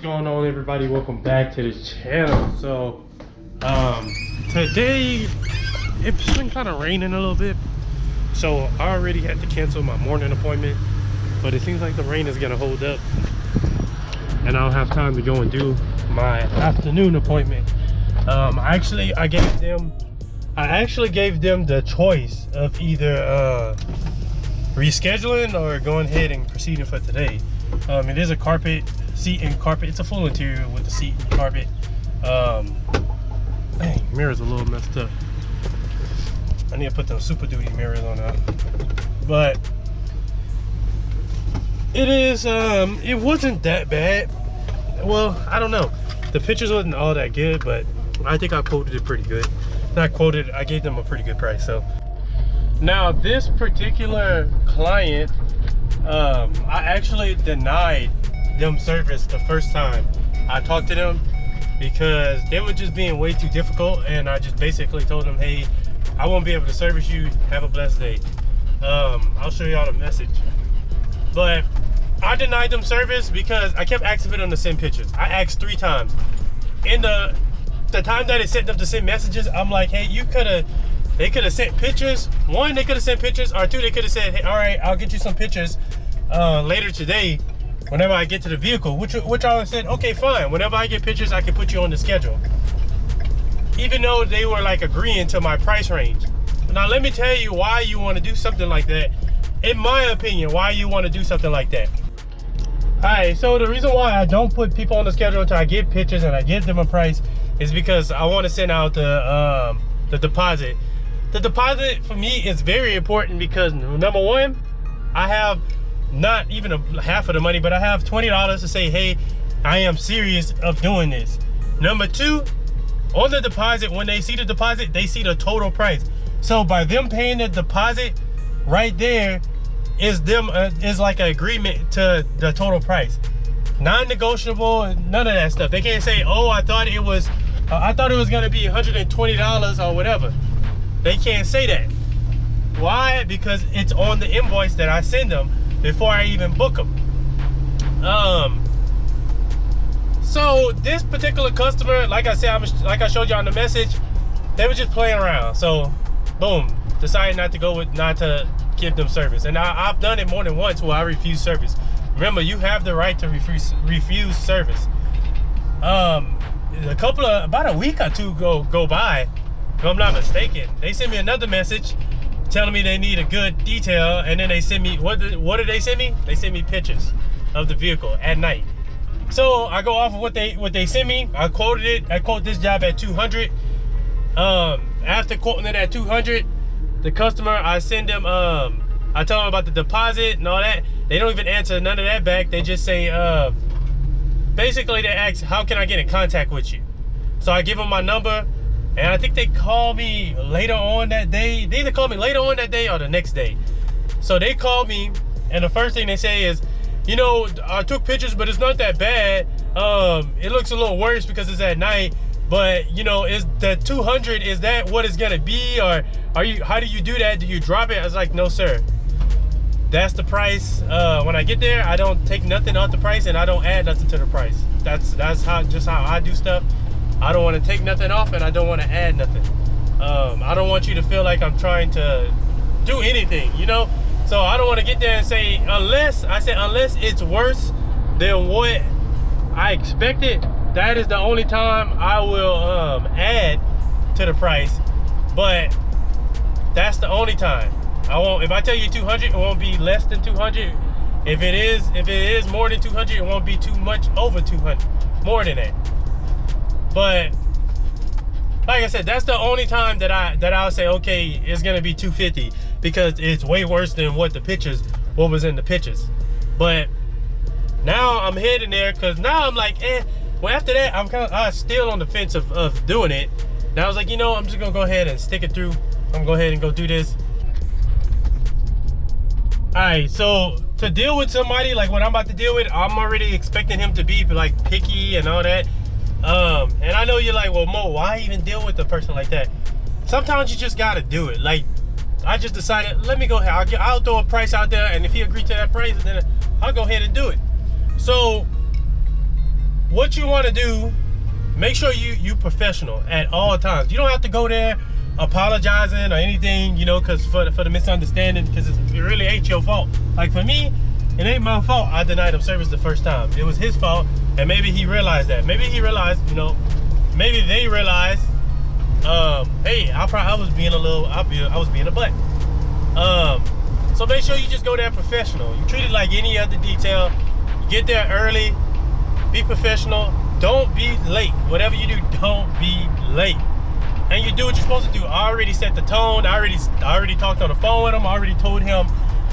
going on, everybody? Welcome back to the channel. So today it's been kind of raining a little bit, so I already had to cancel my morning appointment, but it seems like the rain is gonna hold up and I'll have time to go and do my afternoon appointment. I actually gave them the choice of either rescheduling or going ahead and proceeding for today. It is a carpet, seat and carpet. It's a full interior with the seat and carpet. Dang, mirror's a little messed up. I need to put those Super Duty mirrors on now. But it is, it wasn't that bad. Well, I don't know. The pictures wasn't all that good, but I think I quoted it pretty good. Not quoted, I gave them a pretty good price. So now this particular client, I actually denied them service the first time I talked to them because they were just being way too difficult, and I just basically told them, hey, I won't be able to service you, have a blessed day. I'll show y'all the message. But I denied them service because I kept asking for them to send pictures. I asked 3 times. In the time that it sent them to send messages, I'm like, hey, they could have sent pictures. 1, they could have sent pictures, or 2, they could have said, hey, all right, I'll get you some pictures later today whenever I get to the vehicle, which I said, okay, fine. Whenever I get pictures, I can put you on the schedule. Even though they were like agreeing to my price range. Now, let me tell you why you want to do something like that. In my opinion, why you want to do something like that. All right, so the reason why I don't put people on the schedule until I get pictures and I give them a price is because I want to send out the deposit. The deposit for me is very important because, number 1, I have not even half of the money, but I have $20 to say, hey, I am serious of doing this. Number 2, on the deposit, when they see the deposit, they see the total price. So by them paying the deposit right there is like an agreement to the total price. Non-negotiable, none of that stuff. They can't say, oh, I thought it was gonna be $120 or whatever. They can't say that. Why? Because it's on the invoice that I send them before I even book them. So this particular customer, like I said, like I showed you on the message, they were just playing around. So boom, decided not to give them service. And I've done it more than once where I refuse service. Remember, you have the right to refuse service. About a week or 2 go by, if I'm not mistaken, they sent me another message telling me they need a good detail, and then they send me, what did they send me? They sent me pictures of the vehicle at night. So I go off of what they sent me. I quoted it. I quote this job at 200. After quoting it at 200, the customer, I send them, I tell them about the deposit and all that. They don't even answer none of that back. They just say, basically they ask, how can I get in contact with you? So I give them my number, and I think they call me later on that day. They either call me later on that day or the next day. So they call me, and the first thing they say is, you know, I took pictures, but it's not that bad. It looks a little worse because it's at night, but you know, is the 200, is that what it's gonna be, or how do you do that? Do you drop it? I was like, no, sir. That's the price. When I get there, I don't take nothing off the price, and I don't add nothing to the price. That's just how I do stuff. I don't want to take nothing off, and I don't want to add nothing. I don't want you to feel like I'm trying to do anything, you know? So I don't want to get there and say, unless it's worse than what I expected, that is the only time I will add to the price. But that's the only time. I won't. If I tell you 200, it won't be less than 200. If it is more than 200, it won't be too much over 200. More than that. But like I said, that's the only time that I'll say, okay, it's gonna be 250, because it's way worse than what was in the pictures. But now I'm heading there, because now I'm like, well, after that, I'm still on the fence of doing it. Now I was like, you know, I'm just gonna go ahead and stick it through. I'm gonna go ahead and go do this. All right, so to deal with somebody like what I'm about to deal with, I'm already expecting him to be like picky and all that. And I know you're like, well, Mo, why even deal with a person like that? Sometimes you just gotta do it. Like, I just decided, let me go ahead. I'll throw a price out there, and if he agreed to that price, then I'll go ahead and do it. So what you want to do, make sure you professional at all times. You don't have to go there apologizing or anything, you know, because for the misunderstanding, because it really ain't your fault. Like for me, it ain't my fault I denied him service the first time. It was his fault, and maybe he realized that. Maybe he realized, you know, maybe they realized, hey, I was being a little, I was being a butt. So make sure you just go there professional. You treat it like any other detail. You get there early, be professional, don't be late. Whatever you do, don't be late. And you do what you're supposed to do. I already set the tone. I already talked on the phone with him. I already told him,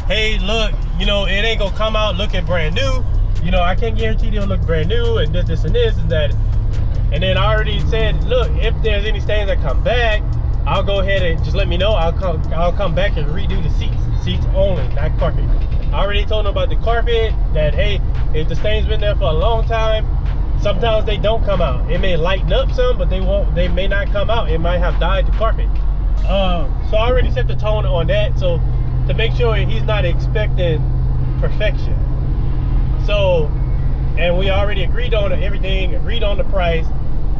hey, look, you know, it ain't gonna come out looking brand new. You know, I can't guarantee they'll look brand new and this and this and that. And then I already said, look, if there's any stains that come back, I'll go ahead and just let me know. I'll come back and redo the seats only, not carpet. I already told him about the carpet, that hey, if the stain's been there for a long time, sometimes they don't come out. It may lighten up some, but they may not come out. It might have dyed the carpet. So I already set the tone on that, so to make sure he's not expecting perfection. So, and we already agreed on everything, agreed on the price,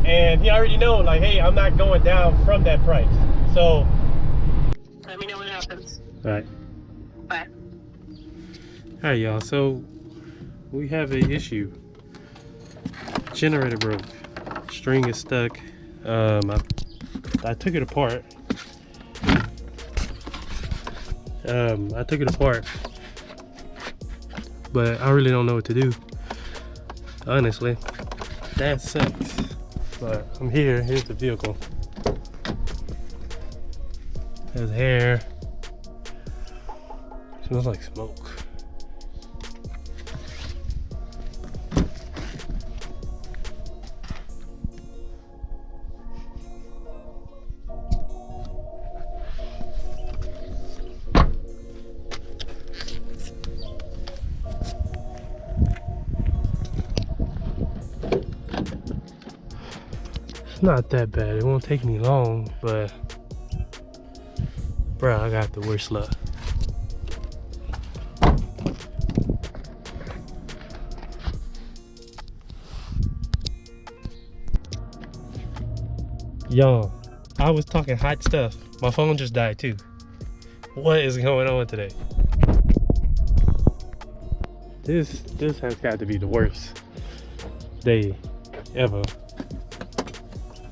and he already know, like, hey, I'm not going down from that price. So let me know what happens. all right. Bye. All right, y'all, so we have an issue. Generator broke, string is stuck. I took it apart. But I really don't know what to do, honestly. That sucks, but I'm here. Here's the vehicle. There's hair. Smells like smoke. Not that bad. It won't take me long, but bro, I got the worst luck. Y'all, I was talking hot stuff. My phone just died too. What is going on today? This has got to be the worst day ever.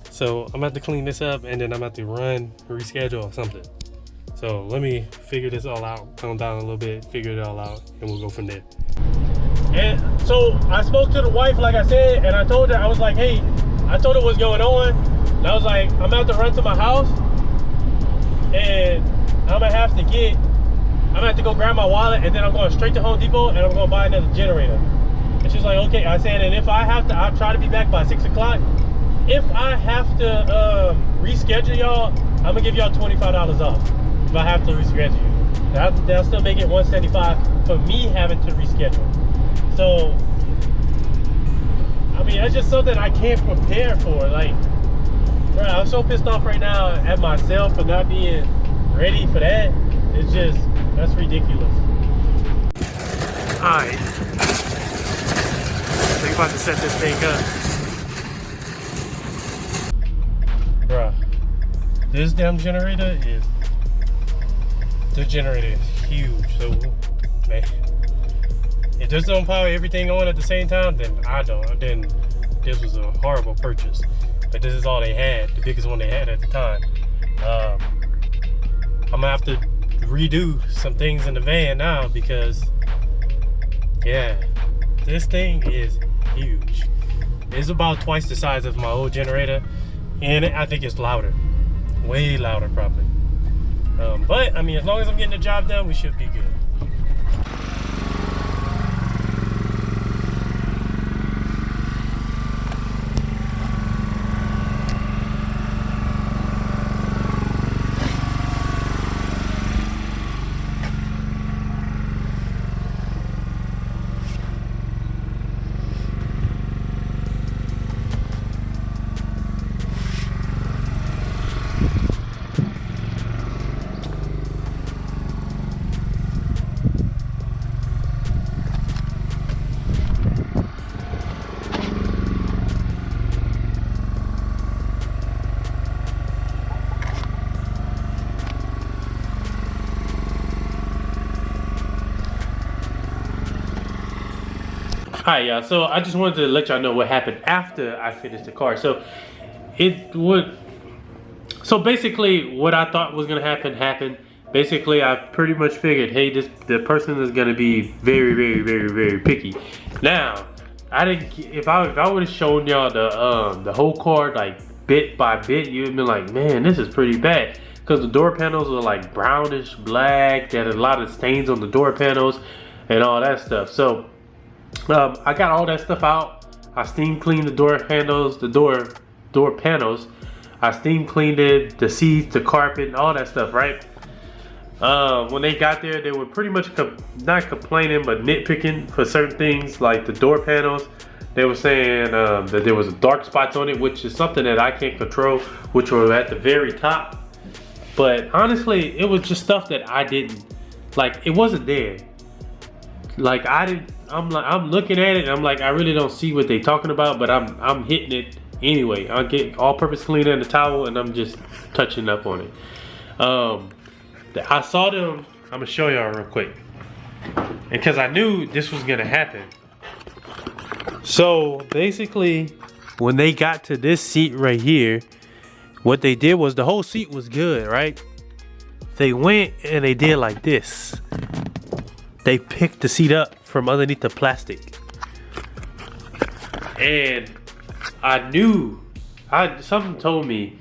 So I'm about to clean this up, and then I'm about to reschedule or something. So let me figure this all out, calm down a little bit, figure it all out, and we'll go from there. And so I spoke to the wife, like I said, and I told her, I was like, hey, I told her what's going on. And I was like, I'm about to run to my house, and I'm gonna have to go grab my wallet, and then I'm going straight to Home Depot, and I'm gonna buy another generator. And she's like, okay. I said, and if I have to, I'll try to be back by 6 o'clock. If I have to reschedule y'all, I'm gonna give y'all $25 off. If I have to reschedule you, that'll still make it $175 for me having to reschedule. So, I mean, that's just something I can't prepare for. Like, bro, I'm so pissed off right now at myself for not being ready for that. It's just, that's ridiculous. All right, so you're about to set this thing up. Bruh, this damn generator is, huge. So, man, if this don't power everything on at the same time, then then this was a horrible purchase. But this is all they had, the biggest one they had at the time. I'm gonna have to redo some things in the van now because, yeah, this thing is huge. It's about twice the size of my old generator. And I think it's louder, way louder probably. But I mean, as long as I'm getting the job done, we should be good. Hi, y'all. So I just wanted to let y'all know what happened after I finished the car. So basically what I thought was gonna happen happened. Basically, I pretty much figured, hey, the person is gonna be very, very, very, very picky. Now, if I would have shown y'all the whole car like bit by bit, you'd been like, man, this is pretty bad. Because the door panels are like brownish black. They had a lot of stains on the door panels and all that stuff. So I got all that stuff out. I steam cleaned the door handles, the door panels. I steam cleaned it, the seats, the carpet, and all that stuff, right? When they got there, they were pretty much not complaining, but nitpicking for certain things like the door panels. They were saying that there was dark spots on it, which is something that I can't control, which were at the very top. But honestly, it was just stuff that I didn't, like, it wasn't there. Like I'm looking at it and I'm like, I really don't see what they're talking about, but I'm hitting it anyway. I'll get all-purpose cleaner and the towel and I'm just touching up on it. I saw them, I'm gonna show y'all real quick. And because I knew this was gonna happen. So basically, when they got to this seat right here, what they did was the whole seat was good, right? They went and they did like this. They picked the seat up from underneath the plastic. And I knew, something told me,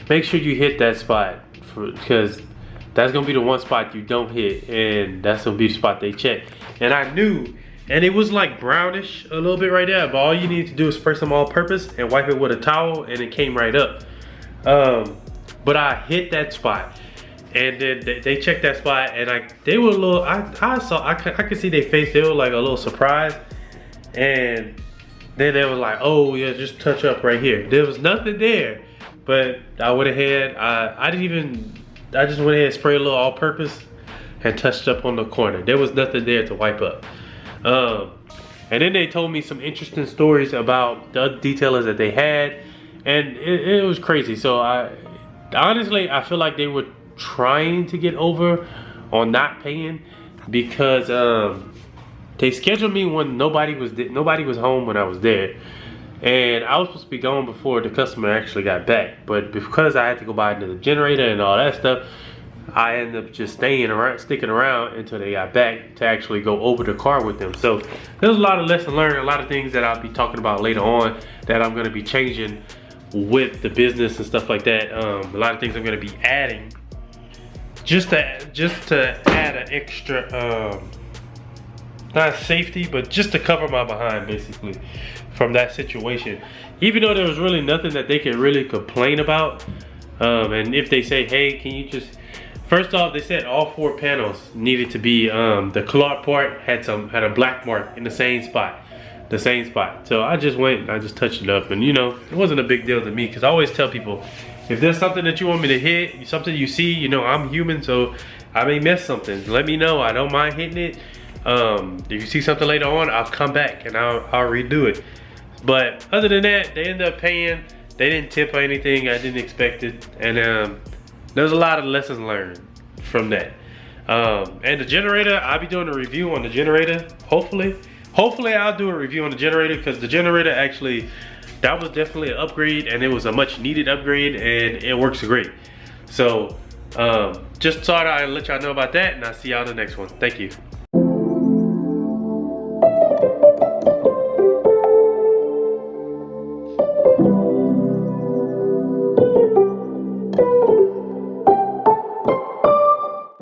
make sure you hit that spot because that's gonna be the one spot you don't hit, and that's gonna be the spot they check. And I knew, and it was like brownish a little bit right there, but all you need to do is spray some all-purpose and wipe it with a towel, and it came right up. But I hit that spot, and then they checked that spot, and they were a little. I could see their face. They were like a little surprised, and then they were like, "Oh yeah, just touch up right here." There was nothing there, but I went ahead. I just went ahead and sprayed a little all-purpose and touched up on the corner. There was nothing there to wipe up. And then they told me some interesting stories about the other detailers that they had, and it was crazy. So honestly, I feel like they were trying to get over on not paying because they scheduled me when nobody was home when I was there, and I was supposed to be gone before the customer actually got back. But because I had to go buy the generator and all that stuff, I ended up just sticking around until they got back to actually go over the car with them. So there's a lot of lessons learned, a lot of things that I'll be talking about later on that I'm going to be changing with the business and stuff like that. A lot of things I'm going to be adding just to add an extra not safety, but just to cover my behind basically from that situation. Even though there was really nothing that they could really complain about, and if they say, hey, can you just, first off, they said all 4 panels needed to be, the cloth part had a black mark in the same spot. So I just went and I just touched it up, and you know, it wasn't a big deal to me because I always tell people, if there's something that you want me to hit, something you see, you know, I'm human, so I may miss something. Let me know, I don't mind hitting it. If you see something later on, I'll come back and I'll redo it. But other than that, they ended up paying. They didn't tip or anything. I didn't expect it, and there's a lot of lessons learned from that. And the generator, I'll be doing a review on the generator. Hopefully I'll do a review on the generator because the generator actually, that was definitely an upgrade, and it was a much needed upgrade, and it works great. So just thought I'd let y'all know about that, and I'll see y'all in the next one. Thank you.